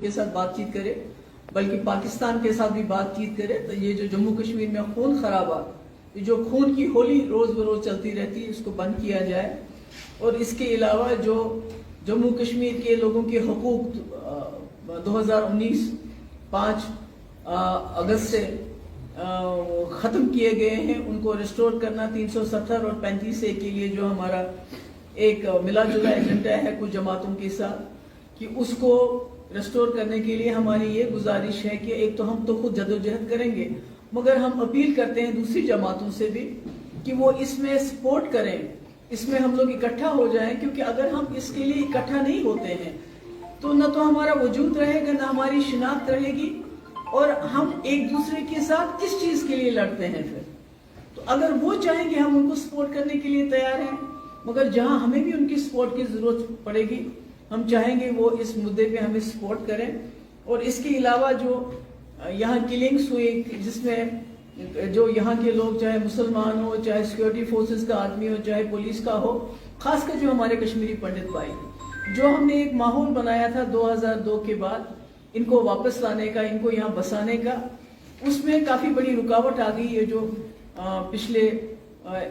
کے ساتھ بات چیت کرے بلکہ پاکستان کے ساتھ بھی بات چیت کرے تو یہ جو جموں کشمیر میں خون خرابہ جو خون کی ہولی روز بروز چلتی رہتی ہے اس کو بند کیا جائے، اور اس کے علاوہ جو جموں کشمیر کے لوگوں کے حقوق 2019 5 اگست سے ختم کیے گئے ہیں ان کو ریسٹور کرنا 370 اور 35A کے لیے جو ہمارا ایک ملا جلا ایجنڈا ہے کچھ جماعتوں کے ساتھ کہ اس کو ریسٹور کرنے کے لیے ہماری یہ گزارش ہے کہ ایک تو ہم تو خود جدوجہد کریں گے، مگر ہم اپیل کرتے ہیں دوسری جماعتوں سے بھی کہ وہ اس میں سپورٹ کریں، اس میں ہم لوگ اکٹھا ہو جائیں، کیونکہ اگر ہم اس کے لیے اکٹھا نہیں ہوتے ہیں تو نہ تو ہمارا وجود رہے گا، نہ ہماری شناخت رہے گی، اور ہم ایک دوسرے کے ساتھ کس چیز کے لیے لڑتے ہیں پھر؟ تو اگر وہ چاہیں گے ہم ان کو سپورٹ کرنے کے لیے تیار ہیں، مگر جہاں ہمیں بھی ان کی سپورٹ کی ضرورت پڑے گی ہم چاہیں گے وہ اس مدعے پہ ہمیں سپورٹ کریں۔ اور اس کے علاوہ جو یہاں کلنگز ہوئی جس میں جو یہاں کے لوگ چاہے مسلمان ہو، چاہے سیکورٹی فورسز کا آدمی ہو، چاہے پولیس کا ہو، خاص کر جو ہمارے کشمیری پنڈت بھائی، جو ہم نے ایک ماحول بنایا تھا 2002 کے بعد ان کو واپس لانے کا، ان کو یہاں بسانے کا، اس میں کافی بڑی رکاوٹ آ گئی ہے۔ جو پچھلے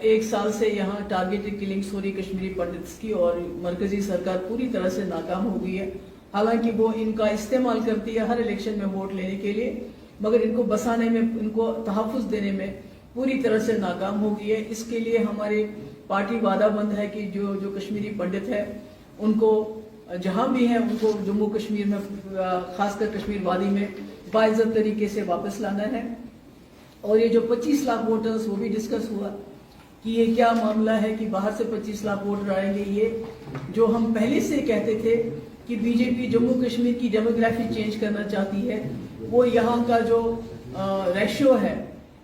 1 سال سے یہاں ٹارگیٹڈ کلنگز ہو رہی کشمیری پنڈتس کی، اور مرکزی سرکار پوری طرح سے ناکام ہو گئی ہے، حالانکہ وہ ان کا استعمال کرتی ہے ہر الیکشن میں ووٹ لینے کے لیے، مگر ان کو بسانے میں، ان کو تحفظ دینے میں پوری طرح سے ناکام ہو گئی ہے۔ اس کے لیے ہماری پارٹی وعدہ مند ہے کہ جو کشمیری پنڈت ہے ان کو جہاں بھی ہیں ان کو جموں کشمیر میں، خاص کر کشمیر وادی میں باعزت طریقے سے واپس لانا ہے۔ اور یہ جو 25 لاکھ ووٹرز وہ بھی ڈسکس ہوا کہ یہ کیا معاملہ ہے کہ باہر سے 25 لاکھ ووٹر آئیں گے۔ یہ جو ہم پہلے سے کہتے تھے کہ بی جے پی جموں کشمیر کی ڈیموگرافی چینج کرنا چاہتی ہے، وہ یہاں کا جو ریشو ہے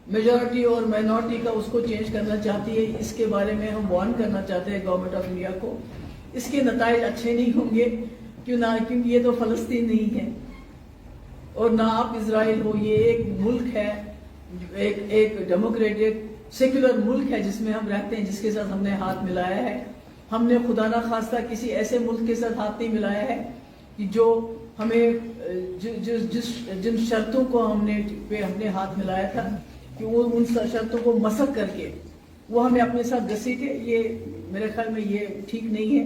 میجورٹی اور مائنورٹی کا اس کو چینج کرنا چاہتی ہے، اس کے بارے میں ہم وارن کرنا چاہتے ہیں گورنمنٹ آف انڈیا کو۔ اس کے نتائج اچھے نہیں ہوں گے، کیونکہ یہ تو فلسطین نہیں ہے اور نہ آپ اسرائیل ہو، یہ ایک ملک ہے، ایک ڈیموکریٹک سیکولر ملک ہے جس میں ہم رہتے ہیں، جس کے ساتھ ہم نے ہاتھ ملایا ہے۔ ہم نے خدا نہ خواستہ کسی ایسے ملک کے ساتھ ہاتھ نہیں ملایا ہے کہ جو ہمیں جن شرطوں کو ہم نے ہاتھ ملایا تھا کہ وہ ان شرطوں کو مسخ کر کے وہ ہمیں اپنے ساتھ گھسیٹے، یہ میرے خیال میں یہ ٹھیک نہیں ہے۔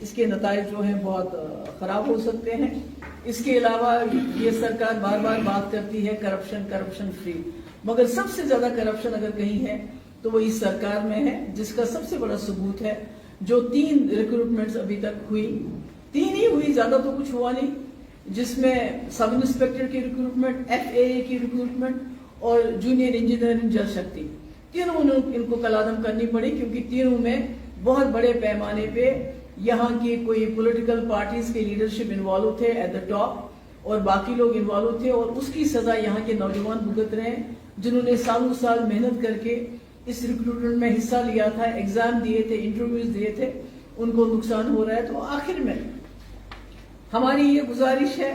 اس کے نتائج جو ہیں بہت خراب ہو سکتے ہیں۔ اس کے علاوہ یہ سرکار بار بار بات کرتی ہے کرپشن فری، مگر سب سے زیادہ کرپشن اگر کہیں ہے تو وہ اس سرکار میں ہے، جس کا سب سے بڑا ثبوت ہے جو 3 ریکروٹمنٹس ابھی تک ہوئی، 3 ہی ہوئی، زیادہ تو کچھ ہوا نہیں، جس میں سب انسپیکٹر کی ریکروٹمنٹ، FAA کی ریکروٹمنٹ اور جونیئر انجینئرنگ جل شکتی، تینوں ان کو کلعدم کرنی پڑی، کیونکہ تینوں میں بہت بڑے پیمانے پہ یہاں کی کوئی پولیٹیکل پارٹیز کے لیڈرشپ انوالو تھے ایٹ دا ٹاپ، اور باقی لوگ انوالو تھے، اور اس کی سزا یہاں کے نوجوان بھگت رہے ہیں جنہوں نے سالوں سال محنت کر کے اس ریکروٹمنٹ میں حصہ لیا تھا، ایگزام دیے تھے، انٹرویوز دیے تھے، ان کو نقصان ہو رہا ہے۔ تو آخر میں ہماری یہ گزارش ہے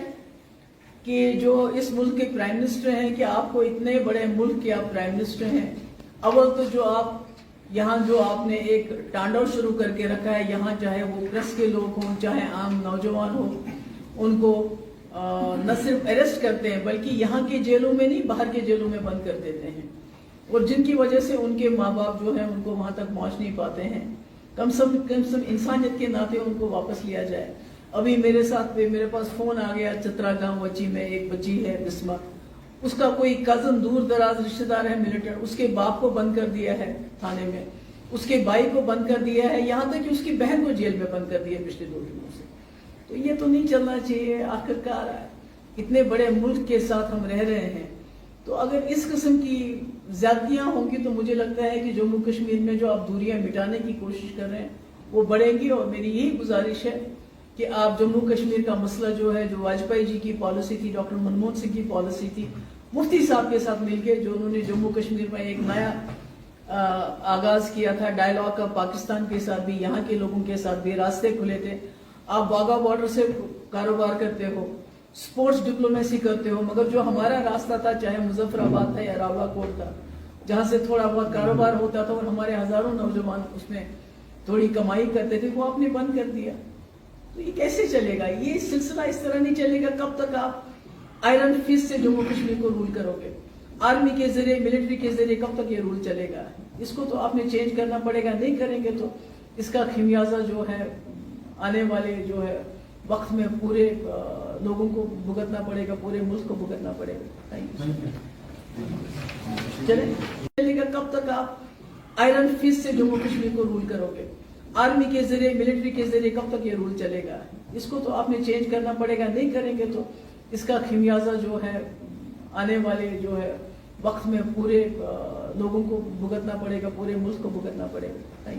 کہ جو اس ملک کے پرائم منسٹر ہیں کہ آپ کو اتنے بڑے ملک کے آپ پرائم منسٹر ہیں، اول تو جو آپ نے ایک ٹانڈو شروع کر کے رکھا ہے یہاں، چاہے وہ پریس کے لوگ ہوں چاہے عام نوجوان ہوں، ان کو نہ صرف اریسٹ کرتے ہیں بلکہ یہاں کے جیلوں میں نہیں باہر کے جیلوں میں بند کر دیتے ہیں، اور جن کی وجہ سے ان کے ماں باپ جو ہیں ان کو وہاں تک پہنچ نہیں پاتے ہیں۔ کم سے کم انسانیت کے ناطے ان کو واپس لیا جائے۔ ابھی میرے پاس فون آ گیا، چترا گاؤں وچی میں ایک بچی ہے بسمہ، اس کا کوئی کزن دور دراز رشتہ دار ہے ملٹر، اس کے باپ کو بند کر دیا ہے تھانے میں، اس کے بھائی کو بند کر دیا ہے، یہاں تک کہ اس کی بہن کو جیل میں بند کر دیا پچھلے 2 دنوں سے۔ تو یہ تو نہیں چلنا چاہیے۔ آخرکار اتنے بڑے ملک کے ساتھ ہم رہ رہے ہیں، تو اگر اس قسم کی زیادتیاں ہوں گی تو مجھے لگتا ہے کہ جموں کشمیر میں جو آپ دوریاں مٹانے کی کوشش کر رہے ہیں وہ بڑھیں گی۔ اور میری یہی گزارش ہے کہ آپ جموں کشمیر کا مسئلہ جو ہے، جو واجپئی جی کی پالیسی تھی، ڈاکٹر منموہن سنگھ کی پالیسی تھی، مفتی صاحب کے ساتھ مل کے جو انہوں نے جموں کشمیر میں ایک نیا آغاز کیا تھا ڈائیلاگ کا، پاکستان کے ساتھ بھی یہاں کے لوگوں کے ساتھ بھی راستے کھلے تھے۔ آپ واگا بارڈر سے کاروبار کرتے ہو، سپورٹس ڈپلومیسی کرتے ہو، مگر جو ہمارا راستہ تھا، چاہے مظفر آباد تھا یا راولا کوٹ تھا، جہاں سے تھوڑا بہت کاروبار ہوتا تھا اور ہمارے ہزاروں نوجوان اس میں تھوڑی کمائی کرتے تھے، وہ آپ نے بند کر دیا۔ تو یہ کیسے چلے گا؟ یہ سلسلہ اس طرح نہیں چلے گا. کب تک آپ آئرن فسٹ سے جموں کشمیر کو رول کرو گے؟ آرمی کے ذریعے، ملٹری کے ذریعے کب تک یہ رول چلے گا؟ اس کو تو آپ نے چینج کرنا پڑے گا. نہیں کریں گے تو اس کا خمیازہ جو ہے آنے والے جو ہے وقت میں پورے لوگوں کو بھگتنا پڑے گا، پورے ملک کو بھگتنا پڑے گا. چلے گا کب تک آپ آئرن فسٹ سے جموں کشمیر کو رول کرو گے؟ آرمی کے ذریعے، ملٹری کے ذریعے کب تک یہ رول چلے گا؟ اس کو تو آپ نے چینج کرنا پڑے گا. نہیں کریں گے تو اس کا خمیازہ جو ہے آنے والے جو ہے وقت میں پورے لوگوں کو بھگتنا پڑے گا، پورے ملک کو بھگتنا پڑے گا.